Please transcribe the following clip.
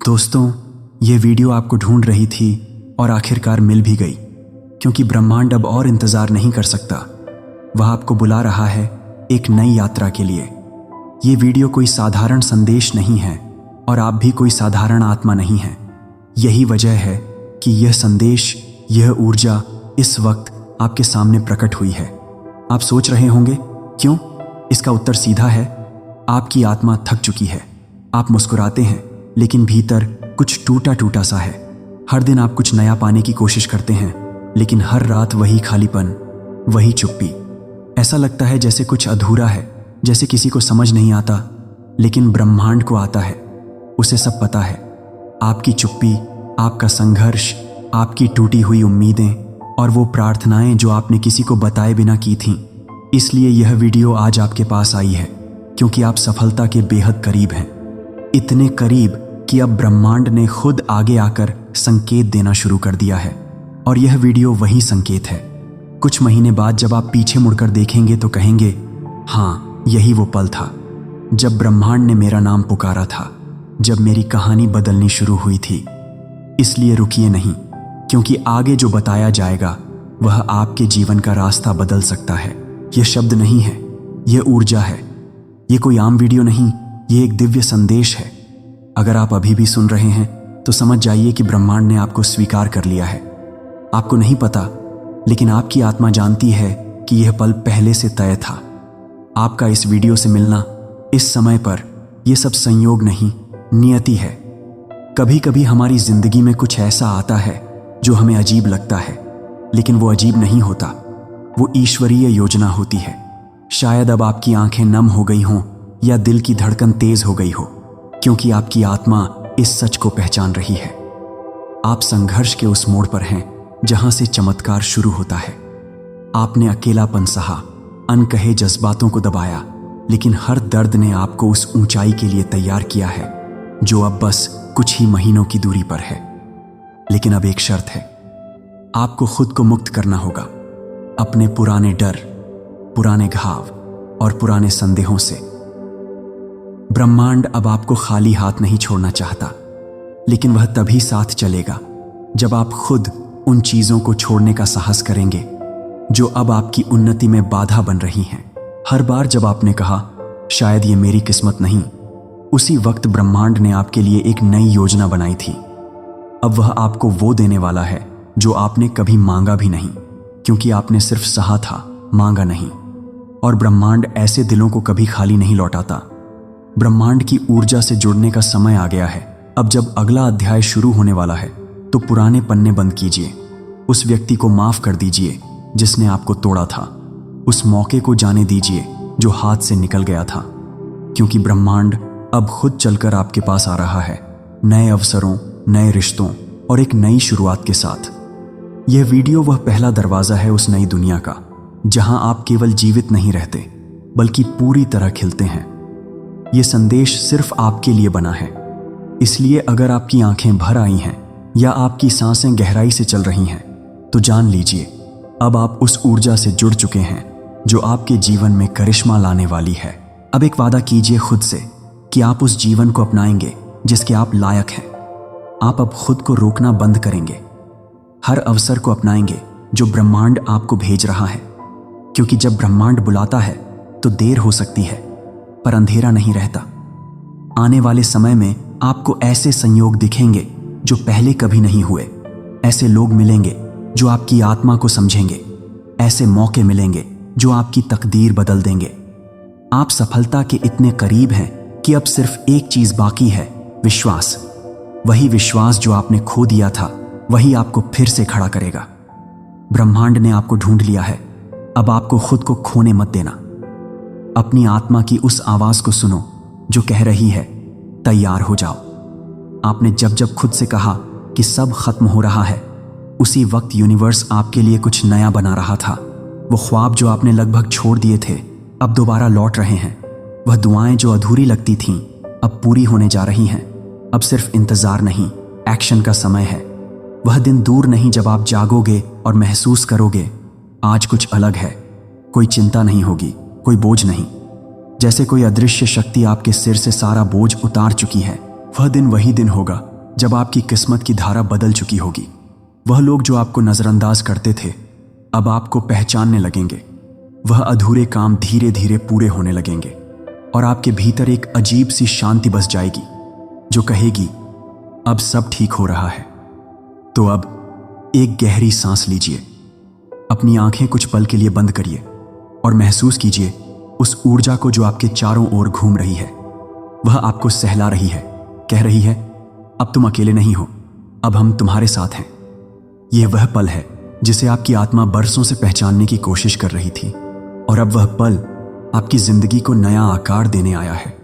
दोस्तों, ये वीडियो आपको ढूंढ रही थी और आखिरकार मिल भी गई, क्योंकि ब्रह्मांड अब और इंतज़ार नहीं कर सकता। वह आपको बुला रहा है एक नई यात्रा के लिए। ये वीडियो कोई साधारण संदेश नहीं है और आप भी कोई साधारण आत्मा नहीं हैं। यही वजह है कि यह संदेश, यह ऊर्जा इस वक्त आपके सामने प्रकट हुई है। आप सोच रहे होंगे क्यों? इसका उत्तर सीधा है, आपकी आत्मा थक चुकी है। आप मुस्कुराते हैं लेकिन भीतर कुछ टूटा टूटा सा है। हर दिन आप कुछ नया पाने की कोशिश करते हैं, लेकिन हर रात वही खालीपन, वही चुप्पी। ऐसा लगता है जैसे कुछ अधूरा है, जैसे किसी को समझ नहीं आता, लेकिन ब्रह्मांड को आता है। उसे सब पता है। आपकी चुप्पी, आपका संघर्ष, आपकी टूटी हुई उम्मीदें और वो प्रार्थनाएं जो आपने किसी को बताए बिना की थीं। इसलिए यह वीडियो आज आपके पास आई है, क्योंकि आप सफलता के बेहद करीब हैं। इतने करीब कि अब ब्रह्मांड ने खुद आगे आकर संकेत देना शुरू कर दिया है। और यह वीडियो वही संकेत है। कुछ महीने बाद जब आप पीछे मुड़कर देखेंगे तो कहेंगे, हाँ, यही वो पल था जब ब्रह्मांड ने मेरा नाम पुकारा था, जब मेरी कहानी बदलनी शुरू हुई थी। इसलिए रुकिए नहीं, क्योंकि आगे जो बताया जाएगा वह आपके जीवन का रास्ता बदल सकता है। यह शब्द नहीं है, यह ऊर्जा है। यह कोई आम वीडियो नहीं, यह एक दिव्य संदेश है। अगर आप अभी भी सुन रहे हैं तो समझ जाइए कि ब्रह्मांड ने आपको स्वीकार कर लिया है। आपको नहीं पता, लेकिन आपकी आत्मा जानती है कि यह पल पहले से तय था। आपका इस वीडियो से मिलना इस समय पर, यह सब संयोग नहीं, नियति है। कभी कभी हमारी जिंदगी में कुछ ऐसा आता है जो हमें अजीब लगता है, लेकिन वो अजीब नहीं होता, वो ईश्वरीय योजना होती है। शायद अब आपकी आंखें नम हो गई हों या दिल की धड़कन तेज हो गई हो, क्योंकि आपकी आत्मा इस सच को पहचान रही है। आप संघर्ष के उस मोड़ पर हैं जहां से चमत्कार शुरू होता है। आपने अकेलापन सहा, अनकहे जज्बातों को दबाया, लेकिन हर दर्द ने आपको उस ऊंचाई के लिए तैयार किया है जो अब बस कुछ ही महीनों की दूरी पर है। लेकिन अब एक शर्त है, आपको खुद को मुक्त करना होगा अपने पुराने डर, पुराने घाव और पुराने संदेहों से। ब्रह्मांड अब आपको खाली हाथ नहीं छोड़ना चाहता, लेकिन वह तभी साथ चलेगा जब आप खुद उन चीजों को छोड़ने का साहस करेंगे जो अब आपकी उन्नति में बाधा बन रही हैं। हर बार जब आपने कहा, शायद ये मेरी किस्मत नहीं, उसी वक्त ब्रह्मांड ने आपके लिए एक नई योजना बनाई थी। अब वह आपको वो देने वाला है जो आपने कभी मांगा भी नहीं, क्योंकि आपने सिर्फ सहा था, मांगा नहीं। और ब्रह्मांड ऐसे दिलों को कभी खाली नहीं लौटाता। ब्रह्मांड की ऊर्जा से जुड़ने का समय आ गया है। अब जब अगला अध्याय शुरू होने वाला है तो पुराने पन्ने बंद कीजिए। उस व्यक्ति को माफ कर दीजिए जिसने आपको तोड़ा था। उस मौके को जाने दीजिए जो हाथ से निकल गया था, क्योंकि ब्रह्मांड अब खुद चलकर आपके पास आ रहा है, नए अवसरों, नए रिश्तों और एक नई शुरुआत के साथ। यह वीडियो वह पहला दरवाजा है उस नई दुनिया का, जहां आप केवल जीवित नहीं रहते बल्कि पूरी तरह खिलते हैं। यह संदेश सिर्फ आपके लिए बना है। इसलिए अगर आपकी आंखें भर आई हैं या आपकी सांसें गहराई से चल रही हैं, तो जान लीजिए अब आप उस ऊर्जा से जुड़ चुके हैं जो आपके जीवन में करिश्मा लाने वाली है। अब एक वादा कीजिए खुद से कि आप उस जीवन को अपनाएंगे जिसके आप लायक हैं। आप अब खुद को रोकना बंद करेंगे, हर अवसर को अपनाएंगे जो ब्रह्मांड आपको भेज रहा है, क्योंकि जब ब्रह्मांड बुलाता है तो देर हो सकती है पर अंधेरा नहीं रहता। आने वाले समय में आपको ऐसे संयोग दिखेंगे जो पहले कभी नहीं हुए। ऐसे लोग मिलेंगे जो आपकी आत्मा को समझेंगे। ऐसे मौके मिलेंगे जो आपकी तकदीर बदल देंगे। आप सफलता के इतने करीब हैं कि अब सिर्फ एक चीज बाकी है, विश्वास। वही विश्वास जो आपने खो दिया था, वही आपको फिर से खड़ा करेगा। ब्रह्मांड ने आपको ढूंढ लिया है। अब आपको खुद को खोने मत देना। अपनी आत्मा की उस आवाज को सुनो जो कह रही है, तैयार हो जाओ। आपने जब जब खुद से कहा कि सब खत्म हो रहा है, उसी वक्त यूनिवर्स आपके लिए कुछ नया बना रहा था। वो ख्वाब जो आपने लगभग छोड़ दिए थे अब दोबारा लौट रहे हैं। वह दुआएं जो अधूरी लगती थीं अब पूरी होने जा रही हैं। अब सिर्फ इंतजार नहीं, एक्शन का समय है। वह दिन दूर नहीं जब आप जागोगे और महसूस करोगे, आज कुछ अलग है। कोई चिंता नहीं होगी, कोई बोझ नहीं। जैसे कोई अदृश्य शक्ति आपके सिर से सारा बोझ उतार चुकी है। वह दिन वही दिन होगा जब आपकी किस्मत की धारा बदल चुकी होगी। वह लोग जो आपको नजरअंदाज करते थे अब आपको पहचानने लगेंगे। वह अधूरे काम धीरे धीरे पूरे होने लगेंगे और आपके भीतर एक अजीब सी शांति बस जाएगी जो कहेगी अब सब ठीक हो रहा है। तो अब एक गहरी सांस लीजिए, अपनी आंखें कुछ पल के लिए बंद करिए और महसूस कीजिए उस ऊर्जा को जो आपके चारों ओर घूम रही है। वह आपको सहला रही है, कह रही है अब तुम अकेले नहीं हो, अब हम तुम्हारे साथ हैं। यह वह पल है जिसे आपकी आत्मा बरसों से पहचानने की कोशिश कर रही थी और अब वह पल आपकी जिंदगी को नया आकार देने आया है।